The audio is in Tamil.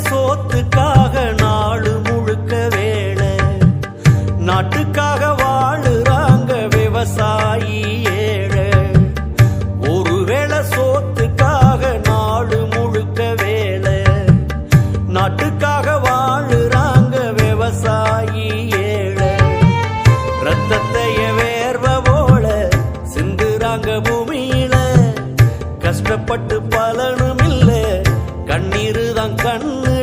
சோத்துக்காக நாடு முழுக்க வேலை, நாட்டுக்காக வாழுறாங்க விவசாயி ஏழை. ஒருவேளை சோத்துக்காக நாடு முழுக்க வேலை, நாட்டுக்காக வாழுறாங்க விவசாயி ஏழை. ரத்தத்தைய வேர்வ போல சிந்துறாங்க பூமியில, கஷ்டப்பட்டு பலனும் இல்ல, கண்ணீரு தான் கண்ணு